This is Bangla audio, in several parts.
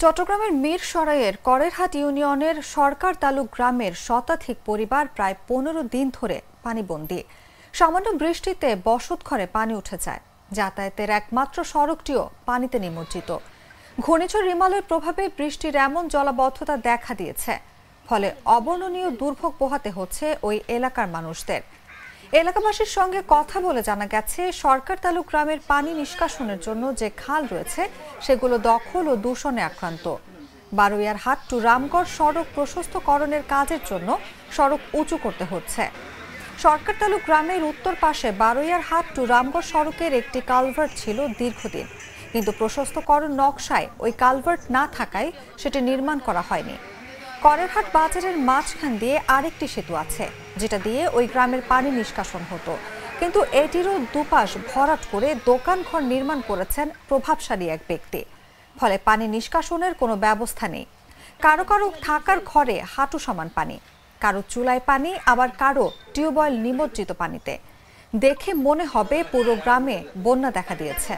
চট্টগ্রামের মিরসরাইয়ের করেরহাট ইউনিয়নের সরকার তালুক গ্রামের শতাধিক পরিবার প্রায় 15 দিন ধরে পানিবন্দী। সামান্য বৃষ্টিতে বসতঘরে পানি উঠে যায়। যাতায়াতের একমাত্র সড়কটিও পানিতে নিমজ্জিত। ঘূর্ণিঝড় রিমালের প্রভাবে বৃষ্টির এমন জলাবদ্ধতা দেখা দিয়েছে, ফলে অবর্ণনীয় দুর্ভোগ পোহাতে হচ্ছে ওই এলাকার মানুষদের। এলাকাবাসীর সঙ্গে কথা বলে জানা গেছে, সরকার তালুক গ্রামের পানি নিষ্কাশনের জন্য যে খাল রয়েছে সেগুলো দখল ও দূষণে আক্রান্ত। বারুইয়ারহাট টু রামগড় সড়ক প্রশস্তকরণের কাজের জন্য সড়ক উঁচু করতে হচ্ছে। সরকার তালুক গ্রামের উত্তর পাশে বারুইয়ারহাট টু রামগড় সড়কের একটি কালভার্ট ছিল দীর্ঘদিন, কিন্তু প্রশস্তকরণ নকশায় ওই কালভার্ট না থাকায় সেটি নির্মাণ করা হয়নি। করেরহাট বাজারের মাঝখান দিয়ে আরেকটি সেতু আছে, যেটা দিয়ে ওই গ্রামের পানি নিষ্কাশন হতো, কিন্তু এটিরও দুপাশ ভরাট করে দোকানঘর নির্মাণ করেছেন প্রভাবশালী এক ব্যক্তি। ফলে পানি নিষ্কাশনের কোনো ব্যবস্থা নেই। কারো কারো থাকার ঘরে হাঁটু সমান পানি, কারো চুলায় পানি, আবার কারো টিউবওয়েল নিমজ্জিত পানিতে। দেখে মনে হবে পুরো গ্রামে বন্যা দেখা দিয়েছে।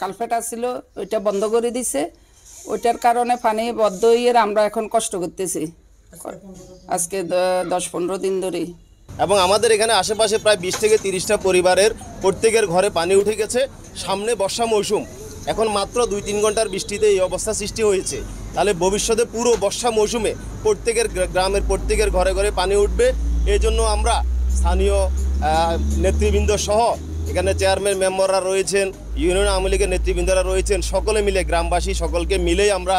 কালফেট ছিল, ওইটা বন্ধ করে দিছে। ওইটার কারণে পানি বদ্ধ হয়ে আমরা এখন কষ্ট করতেছি আজকে 10-15 দিন ধরে। এবং আমাদের এখানে আশেপাশে প্রায় 20 থেকে 30টা পরিবারের প্রত্যেকের ঘরে পানি উঠে গেছে। সামনে বর্ষা মৌসুম, এখন মাত্র 2-3 ঘন্টার বৃষ্টিতে এই অবস্থা সৃষ্টি হয়েছে। তাহলে ভবিষ্যতে পুরো বর্ষা মৌসুমে প্রত্যেকের গ্রামের প্রত্যেকের ঘরে ঘরে পানি উঠবে। এই জন্য আমরা স্থানীয় নেতৃবৃন্দ সহ এখানে চেয়ারম্যান মেম্বাররা রয়েছেন, ইউনিয়ন আওয়ামী লীগের নেতৃবৃন্দরা রয়েছেন, সকলে মিলে গ্রামবাসী সকলকে মিলেই আমরা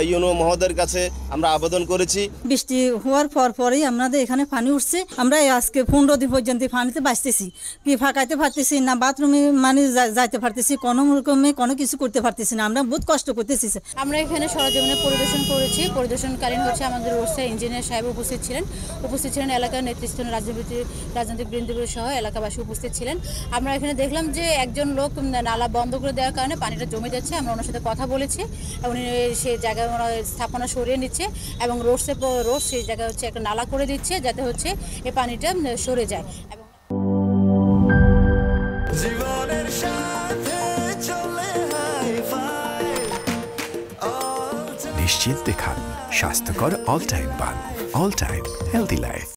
ইউনো মহোদয়ের কাছে আমরা আবেদন করেছি। বৃষ্টি হওয়ার পরেই আমাদের এখানে পানি উঠছে। আমরা আজকে 15 দিন পর্যন্ত পানিতে বাঁচতেছি, কি ফাঁকাইতে পারতেছি না, বাথরুমে মানে যাইতে পারতেছি, কোনো রকমে কোনো কিছু করতে পারতেছি না। আমরা বহুত কষ্ট করতেছি। আমরা এখানে সরজমিনে পরিদর্শন করেছি। পরিদর্শনকালীন আমাদের রোডসাইড ইঞ্জিনিয়ার সাহেব উপস্থিত ছিলেন, এলাকার নেতৃস্থানীয় রাজনৈতিক বৃন্দগুলো সহ এলাকাবাসী উপস্থিত ছিলেন। আমরা এখানে দেখলাম যে একজন লোক নালা বন্ধ করে দেওয়ার কারণে পানিটা জমে যাচ্ছে। আমরা ওনার সাথে কথা বলেছি, উনি সেই জায়গায় স্থাপনা সরিয়ে নিচ্ছে এবং রোড সেই জায়গায় একটা নালা করে দিচ্ছে, যাতে এই পানিটা সরে যায়। নিশ্চিন্তে খান স্বাস্থ্যকর অল টাইম পান। All time healthy life.